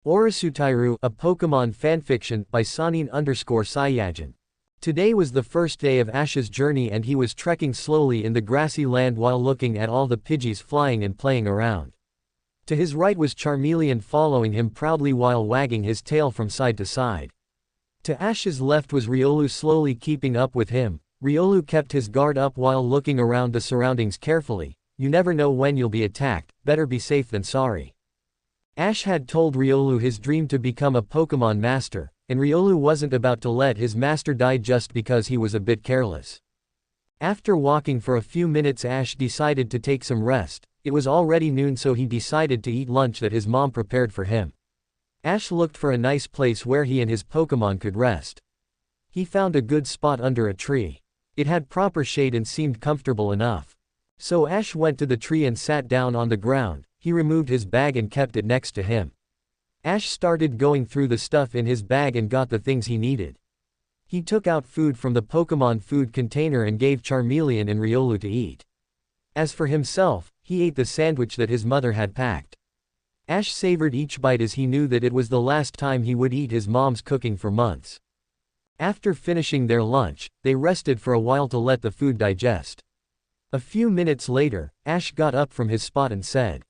Orasutairu, a Pokemon fanfiction by Sanin_Saiyajin. Today was the first day of Ash's journey and he was trekking slowly in the grassy land while looking at all the Pidgeys flying and playing around. To his right was Charmeleon following him proudly while wagging his tail from side to side. To Ash's left was Riolu slowly keeping up with him. Riolu kept his guard up while looking around the surroundings carefully. You never know when you'll be attacked, better be safe than sorry. Ash had told Riolu his dream to become a Pokemon master, and Riolu wasn't about to let his master die just because he was a bit careless. After walking for a few minutes, Ash decided to take some rest. It was already noon, so he decided to eat lunch that his mom prepared for him. Ash looked for a nice place where he and his Pokemon could rest. He found a good spot under a tree. It had proper shade and seemed comfortable enough. So Ash went to the tree and sat down on the ground. He removed his bag and kept it next to him. Ash started going through the stuff in his bag and got the things he needed. He took out food from the Pokemon food container and gave Charmeleon and Riolu to eat. As for himself, he ate the sandwich that his mother had packed. Ash savored each bite as he knew that it was the last time he would eat his mom's cooking for months. After finishing their lunch, they rested for a while to let the food digest. A few minutes later, Ash got up from his spot and said,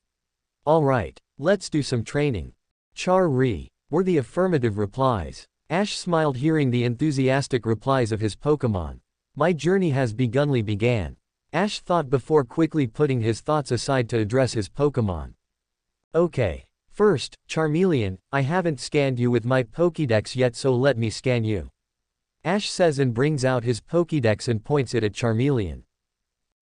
"Alright, let's do some training." Char-Ri, were the affirmative replies. Ash smiled hearing the enthusiastic replies of his Pokemon. My journey has began. Ash thought before quickly putting his thoughts aside to address his Pokemon. Okay. First, Charmeleon, I haven't scanned you with my Pokédex yet, so let me scan you. Ash says and brings out his Pokédex and points it at Charmeleon.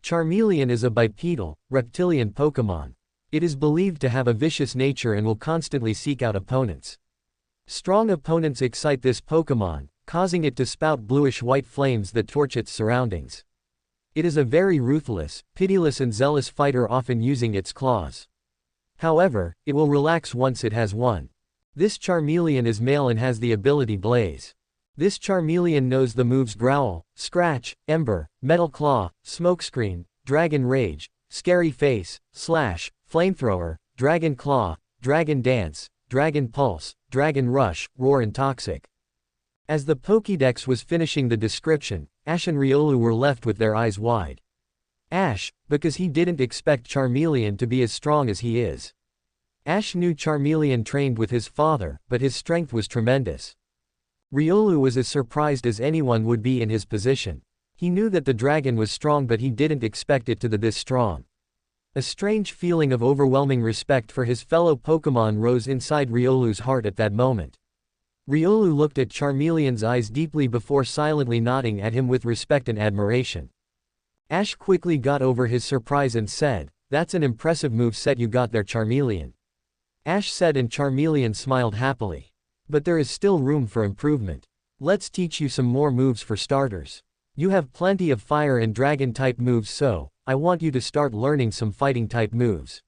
Charmeleon is a bipedal, reptilian Pokemon. It is believed to have a vicious nature and will constantly seek out opponents. Strong opponents excite this Pokemon, causing it to spout bluish-white flames that torch its surroundings. It is a very ruthless, pitiless and zealous fighter, often using its claws. However, it will relax once it has won. This Charmeleon is male and has the ability Blaze. This Charmeleon knows the moves Growl, Scratch, Ember, Metal Claw, Smokescreen, Dragon Rage, Scary Face, Slash, Flamethrower, Dragon Claw, Dragon Dance, Dragon Pulse, Dragon Rush, Roar and Toxic. As the Pokédex was finishing the description, Ash and Riolu were left with their eyes wide. Ash, because he didn't expect Charmeleon to be as strong as he is. Ash knew Charmeleon trained with his father, but his strength was tremendous. Riolu was as surprised as anyone would be in his position. He knew that the dragon was strong, but he didn't expect it to be this strong. A strange feeling of overwhelming respect for his fellow Pokemon rose inside Riolu's heart at that moment. Riolu looked at Charmeleon's eyes deeply before silently nodding at him with respect and admiration. Ash quickly got over his surprise and said, "That's an impressive move set you got there, Charmeleon." Ash said, and Charmeleon smiled happily. "But there is still room for improvement. Let's teach you some more moves for starters. You have plenty of fire and dragon type moves, so I want you to start learning some fighting type moves.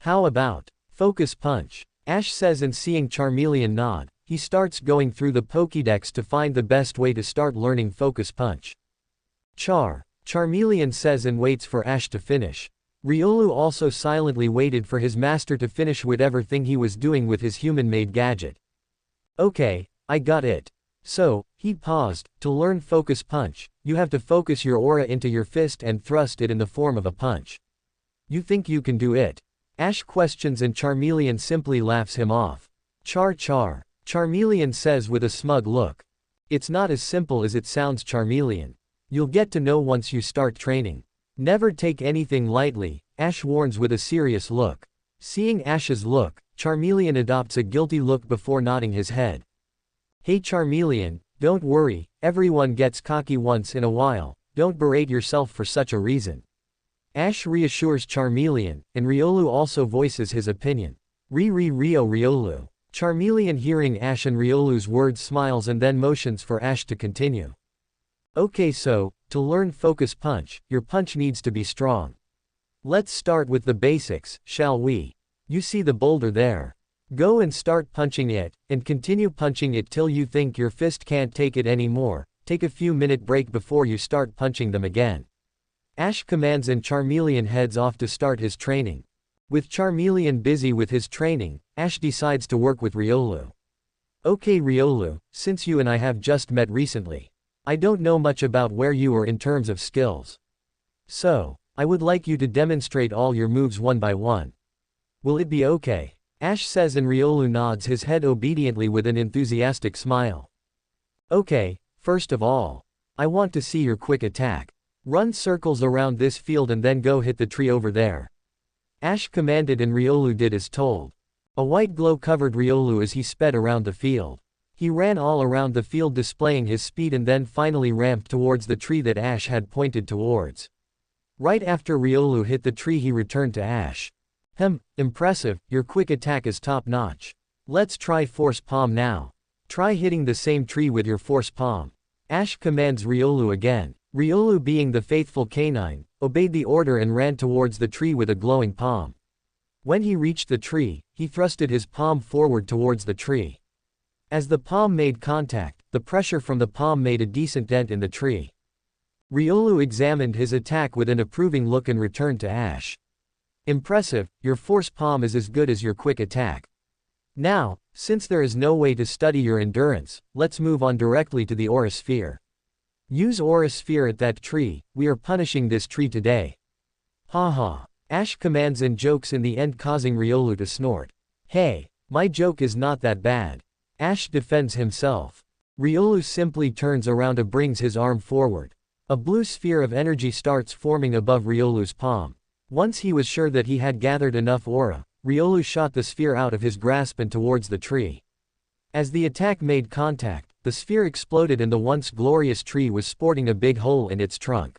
How about Focus Punch?" Ash says, and seeing Charmeleon nod, he starts going through the Pokédex to find the best way to start learning Focus Punch. Charmeleon says and waits for Ash to finish. Riolu also silently waited for his master to finish whatever thing he was doing with his human-made gadget. "Okay, I got it. So," he paused, "to learn Focus Punch, you have to focus your aura into your fist and thrust it in the form of a punch. You think you can do it?" Ash questions, and Charmeleon simply laughs him off. Charmeleon says with a smug look. "It's not as simple as it sounds, Charmeleon. You'll get to know once you start training. Never take anything lightly," Ash warns with a serious look. Seeing Ash's look, Charmeleon adopts a guilty look before nodding his head. "Hey Charmeleon, don't worry, everyone gets cocky once in a while, don't berate yourself for such a reason." Ash reassures Charmeleon, and Riolu also voices his opinion. Riolu. Charmeleon, hearing Ash and Riolu's words, smiles and then motions for Ash to continue. "Okay, so, to learn Focus Punch, your punch needs to be strong. Let's start with the basics, shall we? You see the boulder there? Go and start punching it, and continue punching it till you think your fist can't take it anymore. Take a few minute break before you start punching them again." Ash commands, and Charmeleon heads off to start his training. With Charmeleon busy with his training, Ash decides to work with Riolu. Okay Riolu, since you and I have just met recently, I don't know much about where you are in terms of skills. So, I would like you to demonstrate all your moves one by one. Will it be okay? Ash says and Riolu nods his head obediently with an enthusiastic smile. Okay, first of all, I want to see your quick attack. Run circles around this field and then go hit the tree over there. Ash commanded and Riolu did as told. A white glow covered Riolu as he sped around the field. He ran all around the field displaying his speed and then finally ramped towards the tree that Ash had pointed towards. Right after Riolu hit the tree he returned to Ash. Impressive, your quick attack is top-notch. Let's try Force Palm now. Try hitting the same tree with your Force Palm. Ash commands Riolu again. Riolu, being the faithful canine, obeyed the order and ran towards the tree with a glowing palm. When he reached the tree, he thrusted his palm forward towards the tree. As the palm made contact, the pressure from the palm made a decent dent in the tree. Riolu examined his attack with an approving look and returned to Ash. Impressive, your Force Palm is as good as your quick attack. Now, since there is no way to study your endurance, let's move on directly to the Aura Sphere. Use Aura Sphere at that tree, we are punishing this tree today. Haha. Ash commands and jokes in the end causing Riolu to snort. Hey, my joke is not that bad. Ash defends himself. Riolu simply turns around and brings his arm forward. A blue sphere of energy starts forming above Riolu's palm. Once he was sure that he had gathered enough aura, Riolu shot the sphere out of his grasp and towards the tree. As the attack made contact, the sphere exploded and the once glorious tree was sporting a big hole in its trunk.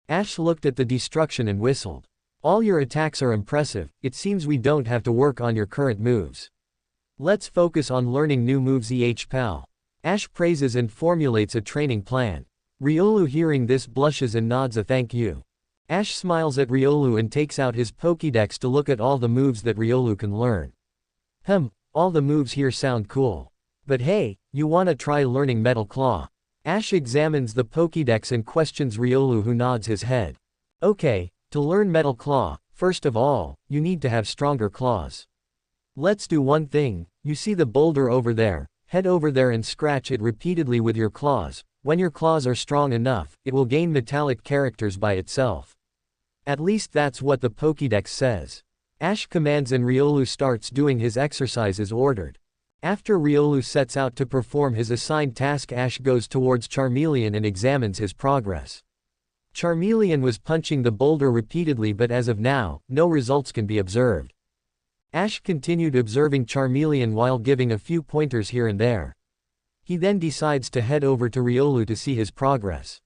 Ash looked at the destruction and whistled. All your attacks are impressive, it seems we don't have to work on your current moves. Let's focus on learning new moves pal. Ash praises and formulates a training plan. Riolu hearing this blushes and nods a thank you. Ash smiles at Riolu and takes out his Pokédex to look at all the moves that Riolu can learn. All the moves here sound cool. But hey, you wanna try learning Metal Claw? Ash examines the Pokédex and questions Riolu who nods his head. Okay, to learn Metal Claw, first of all, you need to have stronger claws. Let's do one thing, you see the boulder over there, head over there and scratch it repeatedly with your claws. When your claws are strong enough, it will gain metallic characters by itself. At least that's what the Pokédex says. Ash commands and Riolu starts doing his exercise as ordered. After Riolu sets out to perform his assigned task, Ash goes towards Charmeleon and examines his progress. Charmeleon was punching the boulder repeatedly but as of now, no results can be observed. Ash continued observing Charmeleon while giving a few pointers here and there. He then decides to head over to Riolu to see his progress.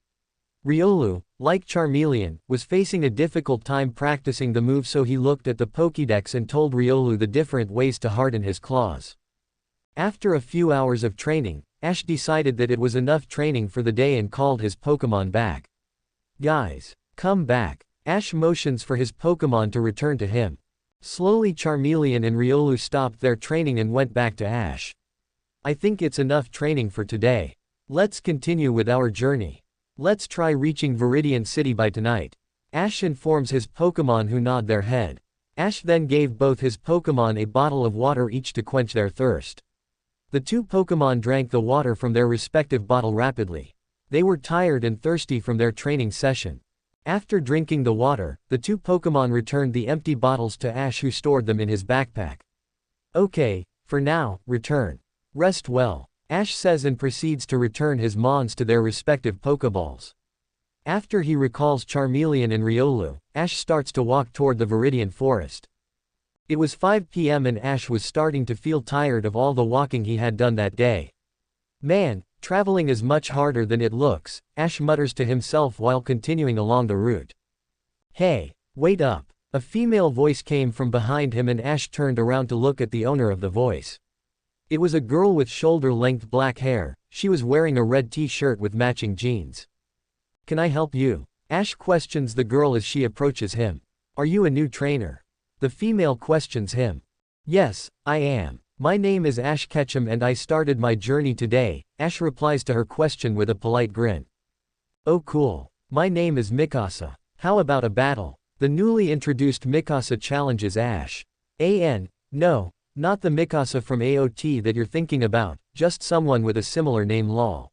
Riolu, like Charmeleon, was facing a difficult time practicing the move, so he looked at the Pokédex and told Riolu the different ways to harden his claws. After a few hours of training, Ash decided that it was enough training for the day and called his Pokémon back. Guys, come back. Ash motions for his Pokémon to return to him. Slowly Charmeleon and Riolu stopped their training and went back to Ash. I think it's enough training for today. Let's continue with our journey. Let's try reaching Viridian City by tonight. Ash informs his Pokémon who nod their head. Ash then gave both his Pokémon a bottle of water each to quench their thirst. The two Pokémon drank the water from their respective bottle rapidly. They were tired and thirsty from their training session. After drinking the water, the two Pokémon returned the empty bottles to Ash, who stored them in his backpack. Okay, for now, return. Rest well. Ash says and proceeds to return his Mons to their respective Pokeballs. After he recalls Charmeleon and Riolu, Ash starts to walk toward the Viridian Forest. It was 5 p.m. and Ash was starting to feel tired of all the walking he had done that day. Man, traveling is much harder than it looks, Ash mutters to himself while continuing along the route. Hey, wait up. A female voice came from behind him and Ash turned around to look at the owner of the voice. It was a girl with shoulder-length black hair. She was wearing a red t-shirt with matching jeans. Can I help you? Ash questions the girl as she approaches him. Are you a new trainer? The female questions him. Yes, I am. My name is Ash Ketchum and I started my journey today. Ash replies to her question with a polite grin. Oh cool. My name is Mikasa. How about a battle? The newly introduced Mikasa challenges Ash. No, not the Mikasa from AOT that you're thinking about, just someone with a similar name lol.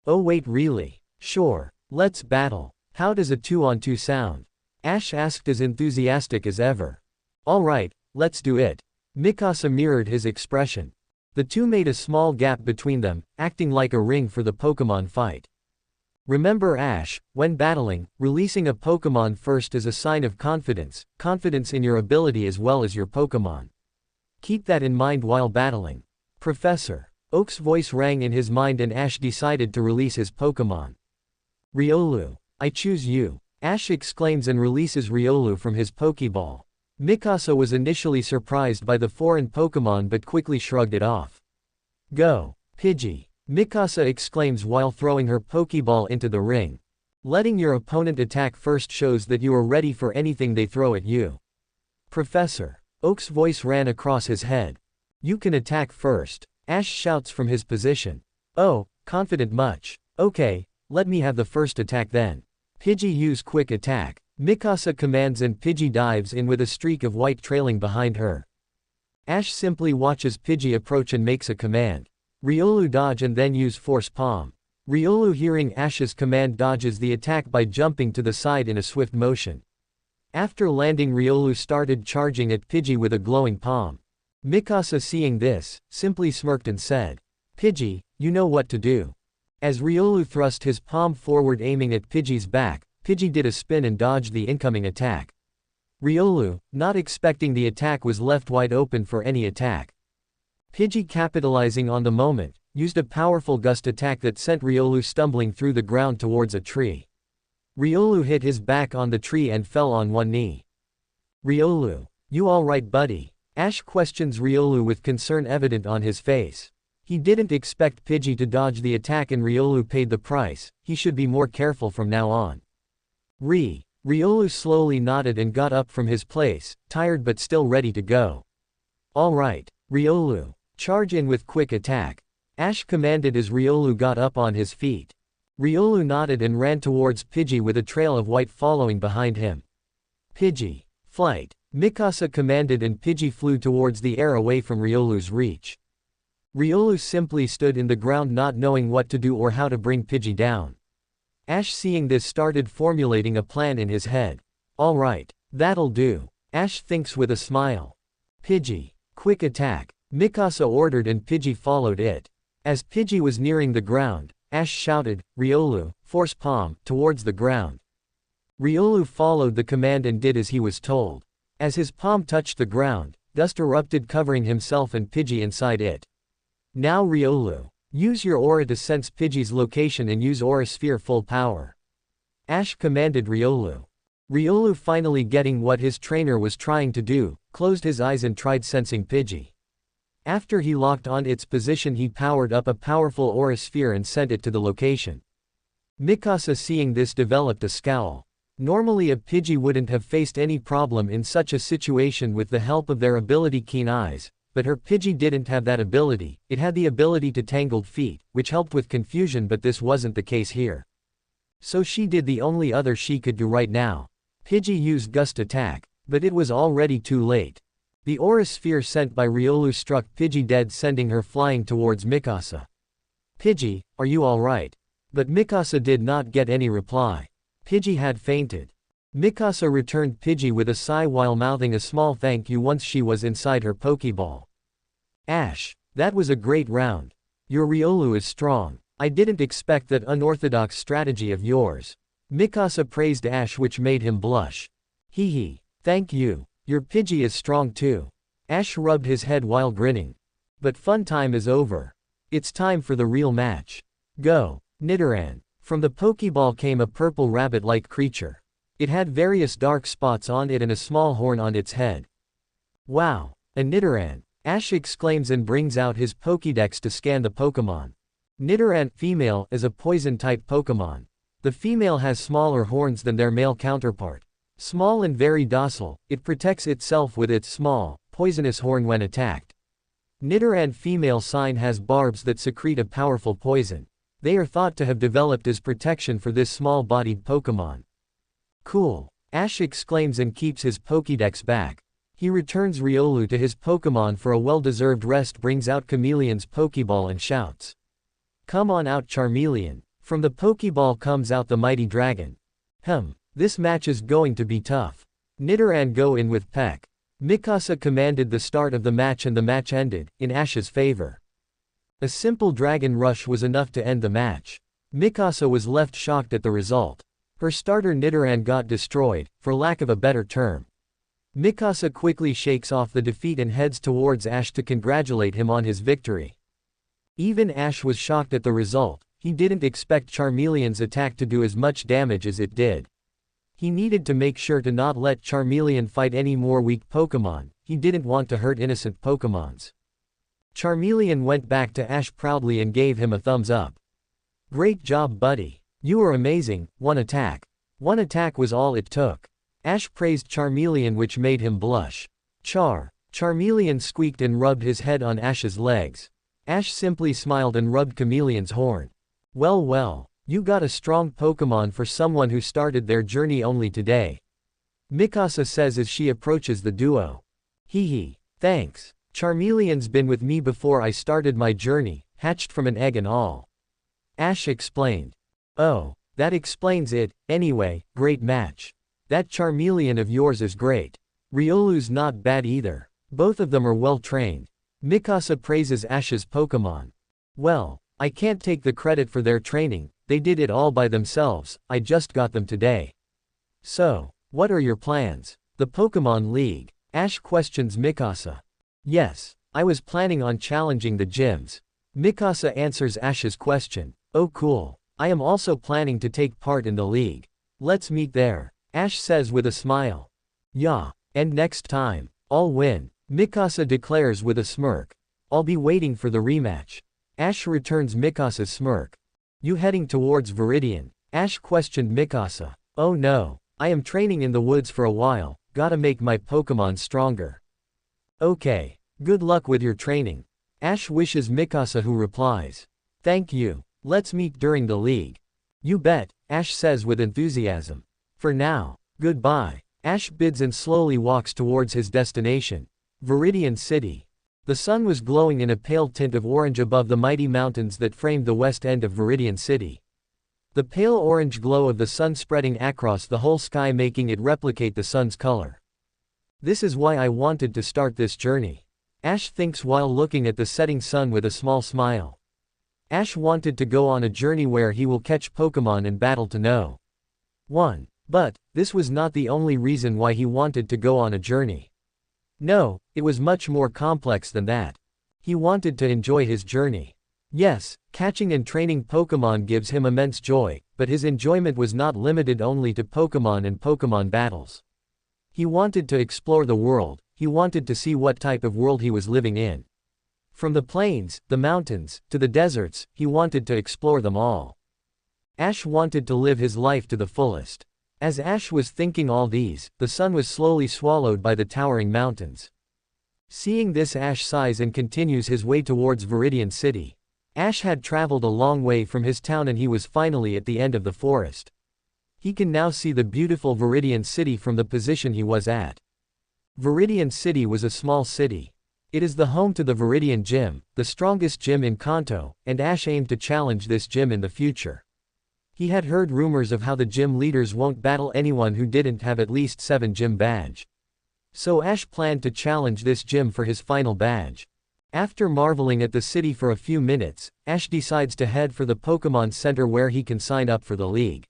Oh wait really? Sure, let's battle. How does a 2-on-2 sound? Ash asked as enthusiastic as ever. Alright, let's do it. Mikasa mirrored his expression. The two made a small gap between them, acting like a ring for the Pokémon fight. Remember Ash, when battling, releasing a Pokémon first is a sign of confidence in your ability as well as your Pokémon. Keep that in mind while battling. Professor Oak's voice rang in his mind and Ash decided to release his Pokémon. Riolu, I choose you. Ash exclaims and releases Riolu from his Pokéball. Mikasa was initially surprised by the foreign Pokémon but quickly shrugged it off. Go, Pidgey. Mikasa exclaims while throwing her Pokéball into the ring. Letting your opponent attack first shows that you are ready for anything they throw at you. Professor Oak's voice ran across his head. You can attack first. Ash shouts from his position. Oh, confident much. Okay, let me have the first attack then. Pidgey use quick attack. Mikasa commands and Pidgey dives in with a streak of white trailing behind her. Ash simply watches Pidgey approach and makes a command. Riolu dodge and then use Force Palm. Riolu hearing Ash's command dodges the attack by jumping to the side in a swift motion. After landing Riolu started charging at Pidgey with a glowing palm. Mikasa seeing this, simply smirked and said, Pidgey, you know what to do. As Riolu thrust his palm forward aiming at Pidgey's back, Pidgey did a spin and dodged the incoming attack. Riolu, not expecting the attack, was left wide open for any attack. Pidgey, capitalizing on the moment, used a powerful gust attack that sent Riolu stumbling through the ground towards a tree. Riolu hit his back on the tree and fell on one knee. Riolu, you alright buddy? Ash questions Riolu with concern evident on his face. He didn't expect Pidgey to dodge the attack and Riolu paid the price. He should be more careful from now on. Riolu slowly nodded and got up from his place, tired but still ready to go. Alright, Riolu, charge in with quick attack. Ash commanded as Riolu got up on his feet. Riolu nodded and ran towards Pidgey with a trail of white following behind him. Pidgey, flight. Mikasa commanded and Pidgey flew towards the air away from Riolu's reach. Riolu simply stood in the ground not knowing what to do or how to bring Pidgey down. Ash seeing this started formulating a plan in his head. Alright, that'll do. Ash thinks with a smile. Pidgey, quick attack. Mikasa ordered and Pidgey followed it. As Pidgey was nearing the ground, Ash shouted, Riolu, Force Palm, towards the ground. Riolu followed the command and did as he was told. As his palm touched the ground, dust erupted covering himself and Pidgey inside it. Now Riolu, use your aura to sense Pidgey's location and use Aura Sphere full power. Ash commanded Riolu. Riolu, finally getting what his trainer was trying to do, closed his eyes and tried sensing Pidgey. After he locked on its position, he powered up a powerful Aura Sphere and sent it to the location. Mikasa seeing this developed a scowl. Normally a Pidgey wouldn't have faced any problem in such a situation with the help of their ability Keen Eyes, but her Pidgey didn't have that ability. It had the ability to Tangled Feet, which helped with confusion, but this wasn't the case here. So she did the only other she could do right now. Pidgey used Gust Attack, but it was already too late. The Aura Sphere sent by Riolu struck Pidgey dead, sending her flying towards Mikasa. Pidgey, are you alright? But Mikasa did not get any reply. Pidgey had fainted. Mikasa returned Pidgey with a sigh while mouthing a small thank you once she was inside her Pokeball. Ash, that was a great round. Your Riolu is strong. I didn't expect that unorthodox strategy of yours. Mikasa praised Ash, which made him blush. Hee, thank you. Your Pidgey is strong too. Ash rubbed his head while grinning. But fun time is over. It's time for the real match. Go, Nidoran. From the Pokeball came a purple rabbit-like creature. It had various dark spots on it and a small horn on its head. Wow, a Nidoran. Ash exclaims and brings out his Pokédex to scan the Pokémon. Nidoran, female, is a poison-type Pokémon. The female has smaller horns than their male counterpart. Small and very docile, it protects itself with its small, poisonous horn when attacked. Nidoran female sign has barbs that secrete a powerful poison. They are thought to have developed as protection for this small-bodied Pokémon. Cool. Ash exclaims and keeps his Pokédex back. He returns Riolu to his Pokémon for a well-deserved rest, brings out Charmeleon's Pokéball and shouts, "Come on out, Charmeleon." From the Pokéball comes out the mighty dragon. This match is going to be tough. Nidoran go in with Peck. Mikasa commanded the start of the match and the match ended, in Ash's favor. A simple dragon rush was enough to end the match. Mikasa was left shocked at the result. Her starter Nidoran got destroyed, for lack of a better term. Mikasa quickly shakes off the defeat and heads towards Ash to congratulate him on his victory. Even Ash was shocked at the result. He didn't expect Charmeleon's attack to do as much damage as it did. He needed to make sure to not let Charmeleon fight any more weak Pokémon. He didn't want to hurt innocent Pokémons. Charmeleon went back to Ash proudly and gave him a thumbs up. "Great job, buddy. You were amazing." One attack was all it took. Ash praised Charmeleon, which made him blush. Charmeleon squeaked and rubbed his head on Ash's legs. Ash simply smiled and rubbed Chameleon's horn. Well, you got a strong Pokémon for someone who started their journey only today," Mikasa says as she approaches the duo. Hee, thanks. Charmeleon's been with me before I started my journey, hatched from an egg and all," Ash explained. "Oh, that explains it. Anyway, great match. That Charmeleon of yours is great. Riolu's not bad either. Both of them are well trained." Mikasa praises Ash's Pokémon. "Well, I can't take the credit for their training, they did it all by themselves, I just got them today." "So, what are your plans?" "The Pokémon League?" Ash questions Mikasa. "Yes, I was planning on challenging the gyms." Mikasa answers Ash's question. "Oh cool. I am also planning to take part in the league. Let's meet there," Ash says with a smile. "Yeah, and next time, I'll win," Mikasa declares with a smirk. "I'll be waiting for the rematch." Ash returns Mikasa's smirk. "You heading towards Viridian?" Ash questioned Mikasa. "Oh no, I am training in the woods for a while, gotta make my Pokémon stronger." "Okay, good luck with your training," Ash wishes Mikasa, who replies, "Thank you, let's meet during the league." "You bet," Ash says with enthusiasm. "For now, goodbye." Ash bids and slowly walks towards his destination, Viridian City. The sun was glowing in a pale tint of orange above the mighty mountains that framed the west end of Viridian City. The pale orange glow of the sun spreading across the whole sky, making it replicate the sun's color. "This is why I wanted to start this journey," Ash thinks while looking at the setting sun with a small smile. Ash wanted to go on a journey where he will catch Pokémon and battle to know one. But this was not the only reason why he wanted to go on a journey. No, it was much more complex than that. He wanted to enjoy his journey. Yes, catching and training Pokémon gives him immense joy, but his enjoyment was not limited only to Pokémon and Pokémon battles. He wanted to explore the world. He wanted to see what type of world he was living in. From the plains, the mountains, to the deserts, he wanted to explore them all. Ash wanted to live his life to the fullest. As Ash was thinking all these, the sun was slowly swallowed by the towering mountains. Seeing this, Ash sighs and continues his way towards Viridian City. Ash had traveled a long way from his town and he was finally at the end of the forest. He can now see the beautiful Viridian City from the position he was at. Viridian City was a small city. It is the home to the Viridian Gym, the strongest gym in Kanto, and Ash aimed to challenge this gym in the future. He had heard rumors of how the gym leaders won't battle anyone who didn't have at least 7 gym badge. So Ash planned to challenge this gym for his final badge. After marveling at the city for a few minutes, Ash decides to head for the Pokémon Center where he can sign up for the league.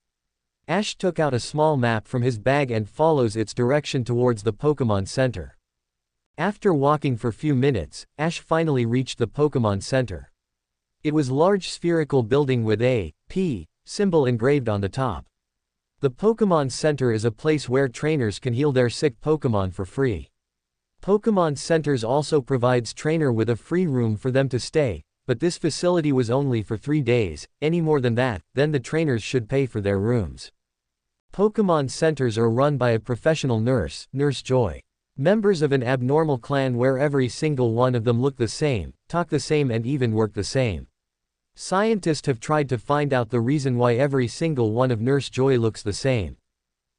Ash took out a small map from his bag and follows its direction towards the Pokémon Center. After walking for few minutes, Ash finally reached the Pokémon Center. It was a large spherical building with a P symbol engraved on the top. The Pokémon Center is a place where trainers can heal their sick Pokémon for free. Pokémon Centers also provides trainer with a free room for them to stay, but this facility was only for 3 days. Any more than that, then the trainers should pay for their rooms. Pokémon Centers are run by a professional nurse, Nurse Joy. Members of an abnormal clan where every single one of them look the same, talk the same and even work the same. Scientists have tried to find out the reason why every single one of Nurse Joy looks the same.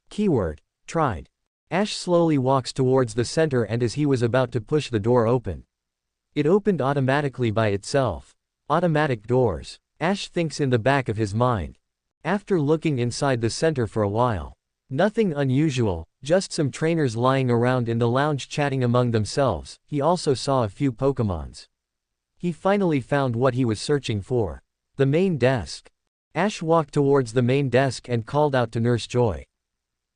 Keyword: Tried. Ash slowly walks towards the center, and as he was about to push the door open, it opened automatically by itself. Automatic doors. Ash thinks in the back of his mind. After looking inside the center for a while. Nothing unusual, just some trainers lying around in the lounge chatting among themselves. He also saw a few Pokémons. He finally found what he was searching for. The main desk. Ash walked towards the main desk and called out to Nurse Joy.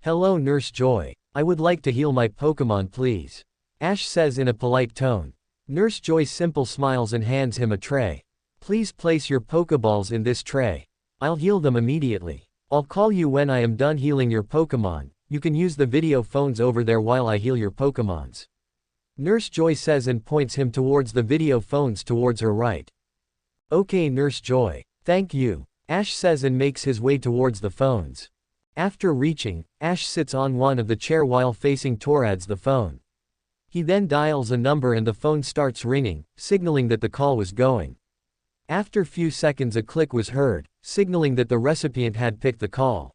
"Hello Nurse Joy. I would like to heal my Pokémon please," Ash says in a polite tone. Nurse Joy simply smiles and hands him a tray. "Please place your Pokeballs in this tray. I'll heal them immediately. I'll call you when I am done healing your Pokémon. You can use the video phones over there while I heal your Pokémons," Nurse Joy says and points him towards the video phones towards her right. "Okay Nurse Joy. Thank you," Ash says and makes his way towards the phones. After reaching, Ash sits on one of the chair while facing towards the phone. He then dials a number and the phone starts ringing, signaling that the call was going. After few seconds a click was heard, signaling that the recipient had picked the call.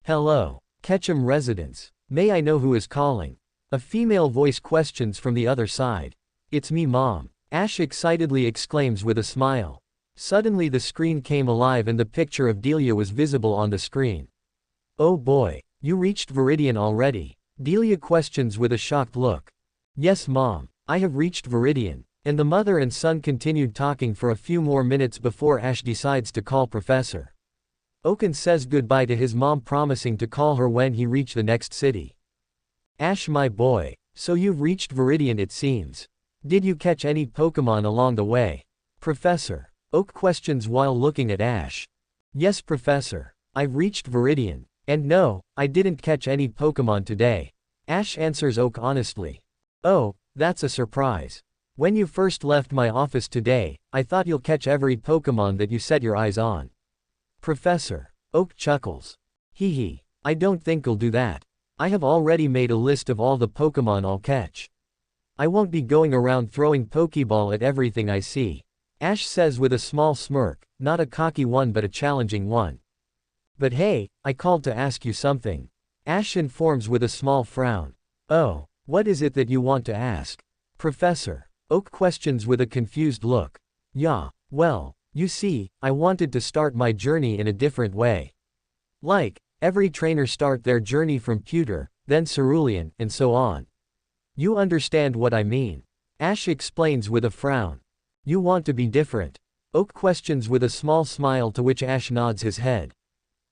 "Hello, Ketchum Residence. May I know who is calling?" A female voice questions from the other side. "It's me Mom," Ash excitedly exclaims with a smile. Suddenly the screen came alive and the picture of Delia was visible on the screen. "Oh boy, you reached Viridian already?" Delia questions with a shocked look. "Yes Mom, I have reached Viridian," and the mother and son continued talking for a few more minutes before Ash decides to call Professor Oak and says goodbye to his mom, promising to call her when he reached the next city. "Ash my boy, so you've reached Viridian it seems. Did you catch any Pokémon along the way?" Professor Oak questions while looking at Ash. "Yes Professor, I've reached Viridian, and no, I didn't catch any Pokémon today," Ash answers Oak honestly. "Oh, that's a surprise. When you first left my office today, I thought you'll catch every Pokémon that you set your eyes on." Professor Oak chuckles. "Hee hee, I don't think I'll do that. I have already made a list of all the Pokémon I'll catch. I won't be going around throwing Pokéball at everything I see," Ash says with a small smirk, not a cocky one but a challenging one. "But hey, I called to ask you something," Ash informs with a small frown. "Oh, what is it that you want to ask?" Professor Oak questions with a confused look. "Yeah, well, you see, I wanted to start my journey in a different way. Like, every trainer start their journey from Pewter, then Cerulean, and so on. You understand what I mean?" Ash explains with a frown. "You want to be different?" Oak questions with a small smile, to which Ash nods his head.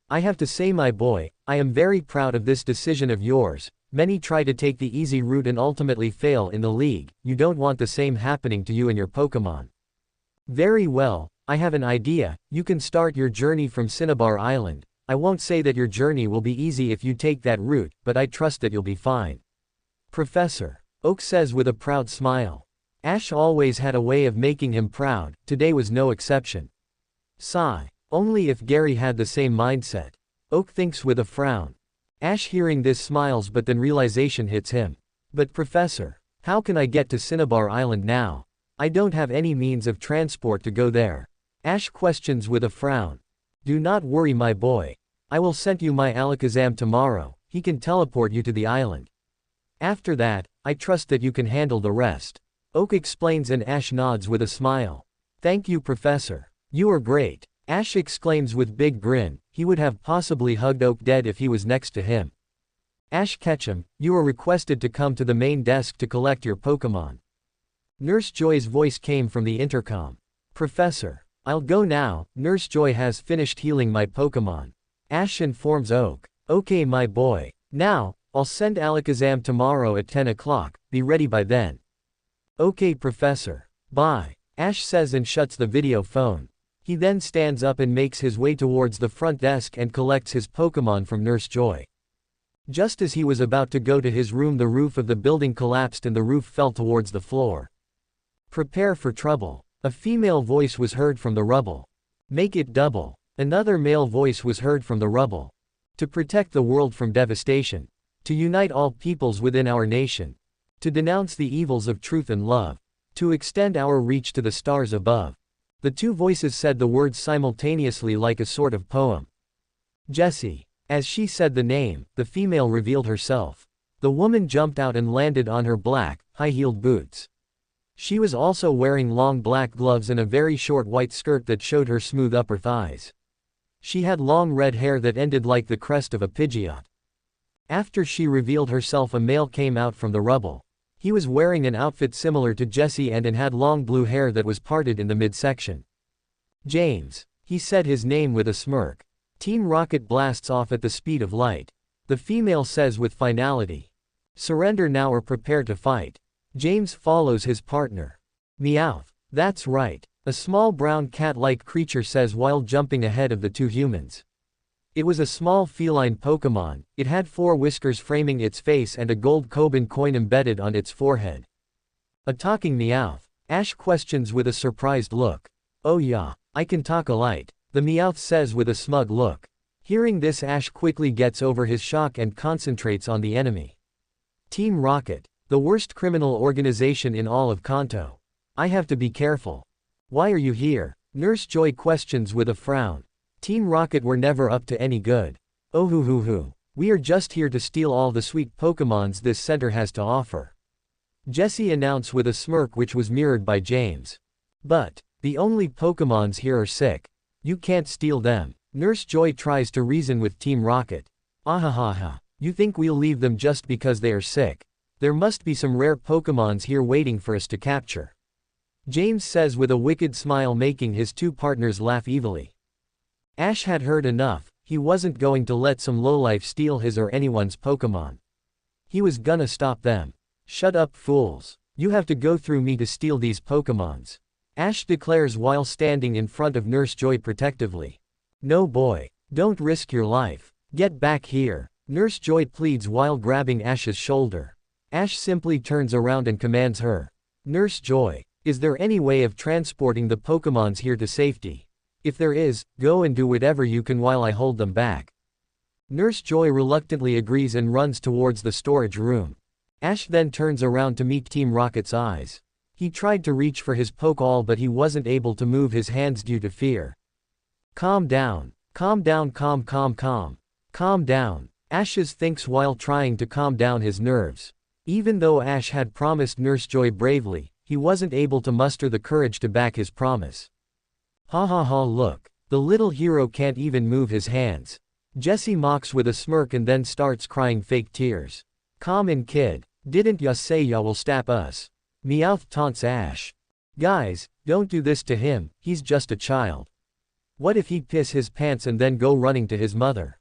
"I have to say my boy, I am very proud of this decision of yours. Many try to take the easy route and ultimately fail in the league. You don't want the same happening to you and your Pokémon. Very well, I have an idea. You can start your journey from Cinnabar Island. I won't say that your journey will be easy if you take that route, but I trust that you'll be fine," Professor Oak says with a proud smile. Ash always had a way of making him proud, today was no exception. Sigh. Only if Gary had the same mindset, Oak thinks with a frown. Ash hearing this smiles, but then realization hits him. "But Professor, how can I get to Cinnabar Island now? I don't have any means of transport to go there," Ash questions with a frown. "Do not worry my boy. I will send you my Alakazam tomorrow, he can teleport you to the island. After that, I trust that you can handle the rest," Oak explains and Ash nods with a smile. "Thank you Professor. You are great," Ash exclaims with big grin. He would have possibly hugged Oak dead if he was next to him. "Ash Ketchum, you are requested to come to the main desk to collect your Pokémon." Nurse Joy's voice came from the intercom. "Professor, I'll go now, Nurse Joy has finished healing my Pokémon," Ash informs Oak. "Okay my boy. Now, I'll send Alakazam tomorrow at 10 o'clock, be ready by then." "Okay Professor. Bye," Ash says and shuts the video phone. He then stands up and makes his way towards the front desk and collects his Pokémon from Nurse Joy. Just as he was about to go to his room, the roof of the building collapsed and the roof fell towards the floor. "Prepare for trouble," a female voice was heard from the rubble. "Make it double," another male voice was heard from the rubble. "To protect the world from devastation. To unite all peoples within our nation. To denounce the evils of truth and love. To extend our reach to the stars above." The two voices said the words simultaneously like a sort of poem. "Jesse, As she said the name, the female revealed herself. The woman jumped out and landed on her black, high-heeled boots. She was also wearing long black gloves and a very short white skirt that showed her smooth upper thighs. She had long red hair that ended like the crest of a Pidgeot. After she revealed herself, a male came out from the rubble. He was wearing an outfit similar to Jessie and had long blue hair that was parted in the midsection. James. He said his name with a smirk. Team Rocket blasts off at the speed of light. The female says with finality, "Surrender now or prepare to fight." James follows his partner. Meowth. That's right. A small brown cat-like creature says while jumping ahead of the two humans. It was a small feline Pokemon. It had 4 whiskers framing its face and a gold Koban coin embedded on its forehead. A talking Meowth. Ash questions with a surprised look. "Oh yeah, I can talk alright," the Meowth says with a smug look. Hearing this, Ash quickly gets over his shock and concentrates on the enemy. Team Rocket. The worst criminal organization in all of Kanto. I have to be careful. Why are you here? Nurse Joy questions with a frown. Team Rocket were never up to any good. Oh hoo. We are just here to steal all the sweet Pokemons this center has to offer. Jessie announced with a smirk which was mirrored by James. But the only Pokemons here are sick. You can't steal them. Nurse Joy tries to reason with Team Rocket. Ahahaha. You think we'll leave them just because they are sick? There must be some rare Pokemons here waiting for us to capture. James says with a wicked smile, making his two partners laugh evilly. Ash had heard enough. He wasn't going to let some lowlife steal his or anyone's Pokemon. He was gonna stop them. Shut up, fools. You have to go through me to steal these Pokemons. Ash declares while standing in front of Nurse Joy protectively. No boy. Don't risk your life. Get back here. Nurse Joy pleads while grabbing Ash's shoulder. Ash simply turns around and commands her. Nurse Joy, is there any way of transporting the Pokemons here to safety? If there is, go and do whatever you can while I hold them back. Nurse Joy reluctantly agrees and runs towards the storage room. Ash then turns around to meet Team Rocket's eyes. He tried to reach for his Pokeball but he wasn't able to move his hands due to fear. Calm down. Calm down, calm. Calm down. Ashes thinks while trying to calm down his nerves. Even though Ash had promised Nurse Joy bravely, he wasn't able to muster the courage to back his promise. Ha, look. The little hero can't even move his hands. Jessie mocks with a smirk and then starts crying fake tears. Calm in, kid. Didn't ya say ya will stop us? Meowth taunts Ash. Guys, don't do this to him, he's just a child. What if he'd piss his pants and then go running to his mother?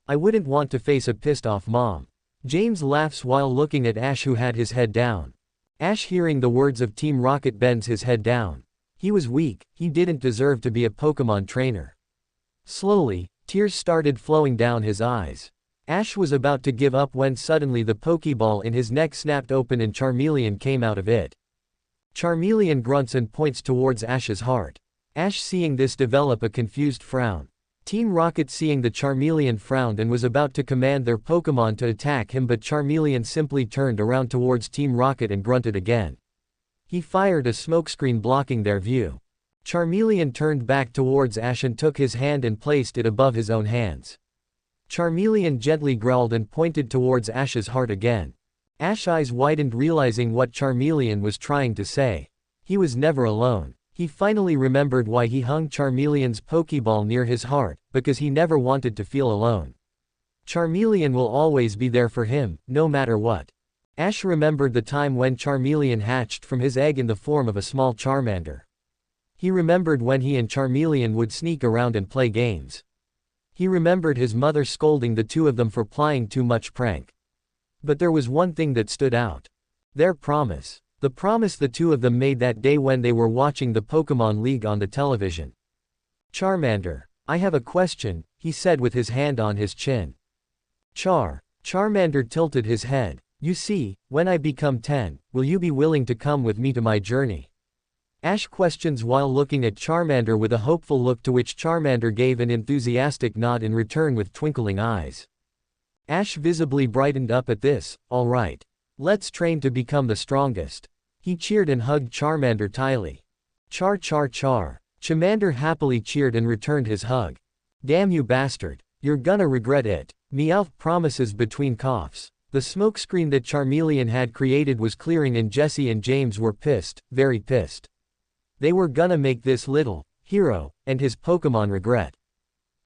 I wouldn't want to face a pissed off mom. James laughs while looking at Ash who had his head down. Ash, hearing the words of Team Rocket, bends his head down. He was weak, he didn't deserve to be a Pokemon trainer. Slowly, tears started flowing down his eyes. Ash was about to give up when suddenly the Pokeball in his neck snapped open and Charmeleon came out of it. Charmeleon grunts and points towards Ash's heart. Ash, seeing this, developed a confused frown. Team Rocket, seeing the Charmeleon, frowned and was about to command their Pokemon to attack him, but Charmeleon simply turned around towards Team Rocket and grunted again. He fired a smokescreen blocking their view. Charmeleon turned back towards Ash and took his hand and placed it above his own hands. Charmeleon gently growled and pointed towards Ash's heart again. Ash's eyes widened, realizing what Charmeleon was trying to say. He was never alone. He finally remembered why he hung Charmeleon's Pokeball near his heart, because he never wanted to feel alone. Charmeleon will always be there for him, no matter what. Ash remembered the time when Charmeleon hatched from his egg in the form of a small Charmander. He remembered when he and Charmeleon would sneak around and play games. He remembered his mother scolding the two of them for playing too much prank. But there was one thing that stood out. Their promise. The promise the two of them made that day when they were watching the Pokemon League on the television. Charmander, I have a question, he said with his hand on his chin. Charmander tilted his head. You see, when I become 10, will you be willing to come with me to my journey? Ash questions while looking at Charmander with a hopeful look, to which Charmander gave an enthusiastic nod in return with twinkling eyes. Ash visibly brightened up at this. All right. Let's train to become the strongest. He cheered and hugged Charmander tightly. Char. Charmander happily cheered and returned his hug. Damn you bastard. You're gonna regret it. Meowth promises between coughs. The smokescreen that Charmeleon had created was clearing and Jessie and James were pissed, very pissed. They were gonna make this little hero and his Pokémon regret.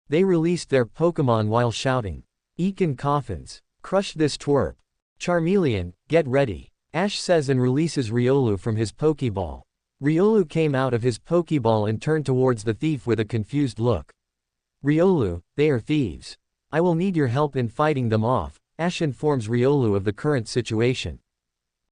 They released their Pokémon while shouting, "Eek and coffins. Crush this twerp. Charmeleon, get ready." Ash says and releases Riolu from his Pokeball. Riolu came out of his Pokeball and turned towards the thief with a confused look. "Riolu, they are thieves. I will need your help in fighting them off." Ash informs Riolu of the current situation.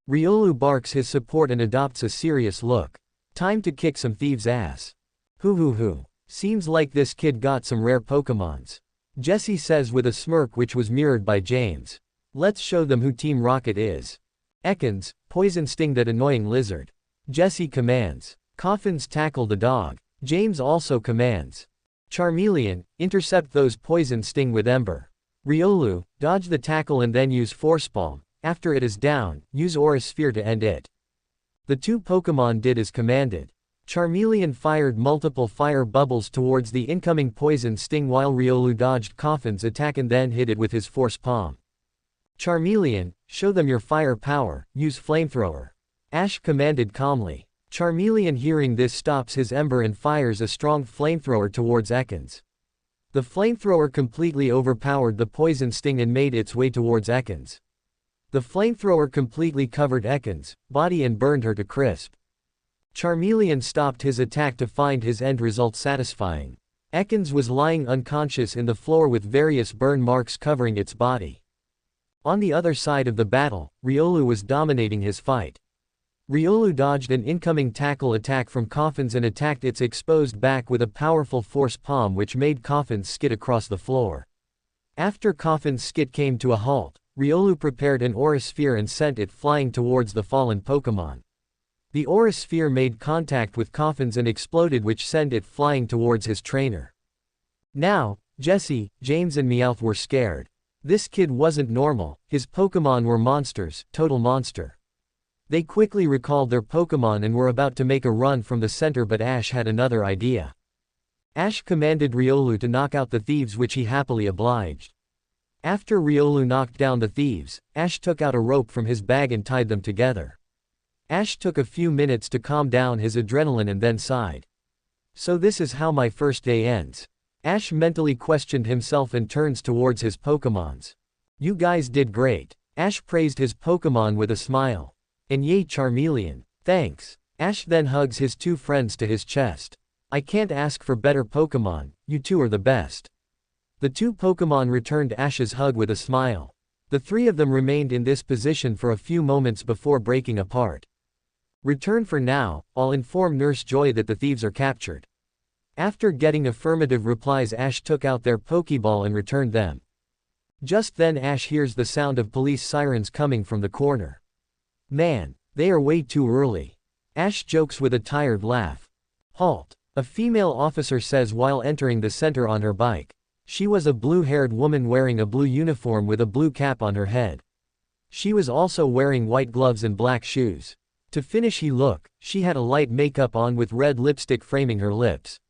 Riolu barks his support and adopts a serious look. Time to kick some thieves' ass. Hoo. Seems like this kid got some rare Pokémons. Jessie says with a smirk which was mirrored by James. Let's show them who Team Rocket is. Ekans, poison sting that annoying lizard. Jessie commands. Coffins, tackle the dog. James also commands. Charmeleon, intercept those poison sting with Ember. Riolu, dodge the tackle and then use Force Palm. After it is down, use Aura Sphere to end it. The two Pokémon did as commanded. Charmeleon fired multiple fire bubbles towards the incoming poison sting while Riolu dodged Coffin's attack and then hit it with his Force Palm. Charmeleon, show them your fire power, use Flamethrower. Ash commanded calmly. Charmeleon hearing this stops his Ember and fires a strong Flamethrower towards Ekans. The Flamethrower completely overpowered the poison sting and made its way towards Ekans. The Flamethrower completely covered Ekans' body and burned her to crisp. Charmeleon stopped his attack to find his end result satisfying. Ekans was lying unconscious in the floor with various burn marks covering its body. On the other side of the battle, Riolu was dominating his fight. Riolu dodged an incoming tackle attack from Coffins and attacked its exposed back with a powerful Force Palm which made Coffins skid across the floor. After Coffin's skid came to a halt, Riolu prepared an Aura Sphere and sent it flying towards the fallen Pokémon. The Aura Sphere made contact with Coffins and exploded which sent it flying towards his trainer. Now, Jessie, James and Meowth were scared. This kid wasn't normal, his Pokémon were monsters, total monster. They quickly recalled their Pokémon and were about to make a run from the center but Ash had another idea. Ash commanded Riolu to knock out the thieves which he happily obliged. After Riolu knocked down the thieves, Ash took out a rope from his bag and tied them together. Ash took a few minutes to calm down his adrenaline and then sighed. So this is how my first day ends. Ash mentally questioned himself and turns towards his Pokémons. You guys did great. Ash praised his Pokémon with a smile. And yay Charmeleon. Thanks. Ash then hugs his two friends to his chest. I can't ask for better Pokémon, you two are the best. The two Pokémon returned Ash's hug with a smile. The three of them remained in this position for a few moments before breaking apart. Return for now, I'll inform Nurse Joy that the thieves are captured. After getting affirmative replies Ash took out their Pokeball and returned them. Just then Ash hears the sound of police sirens coming from the corner. Man, they are way too early. Ash jokes with a tired laugh. Halt, a female officer says while entering the center on her bike. She was a blue-haired woman wearing a blue uniform with a blue cap on her head. She was also wearing white gloves and black shoes. To finish her look, she had a light makeup on with red lipstick framing her lips.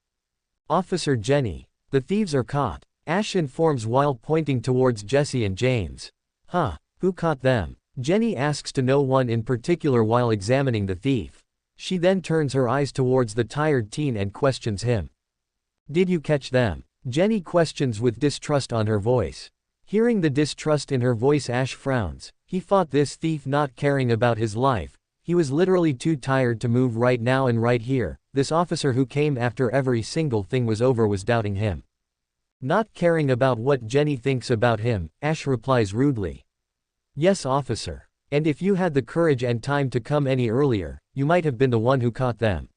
Officer Jenny, the thieves are caught, Ash informs while pointing towards Jessie and James. Huh, who caught them? Jenny asks to no one in particular while examining the thief. She then turns her eyes towards the tired teen and questions him. Did you catch them? Jenny questions with distrust on her voice. Hearing the distrust in her voice Ash frowns. He fought this thief not caring about his life. He was literally too tired to move right now and right here. This officer who came after every single thing was over was doubting him. Not caring about what Jenny thinks about him, Ash replies rudely. Yes officer. And if you had the courage and time to come any earlier, you might have been the one who caught them.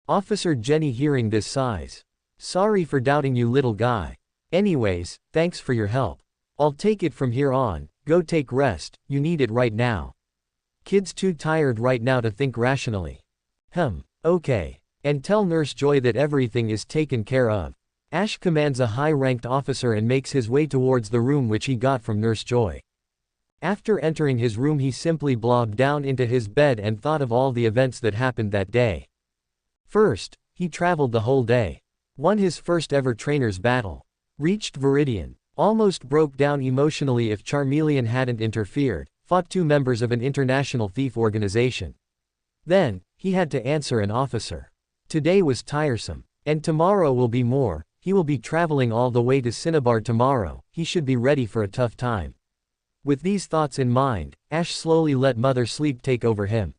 Officer Jenny hearing this sighs. Sorry for doubting you little guy. Anyways, thanks for your help. I'll take it from here on, go take rest, you need it right now. Kid's too tired right now to think rationally. Okay. And tell Nurse Joy that everything is taken care of. Ash commands a high-ranked officer and makes his way towards the room which he got from Nurse Joy. After entering his room he simply blobbed down into his bed and thought of all the events that happened that day. First, he traveled the whole day. Won his first ever trainer's battle. Reached Viridian. Almost broke down emotionally if Charmeleon hadn't interfered, fought two members of an international thief organization. Then, he had to answer an officer. Today was tiresome. And tomorrow will be more, he will be traveling all the way to Cinnabar tomorrow, he should be ready for a tough time. With these thoughts in mind, Ash slowly let Mother Sleep take over him.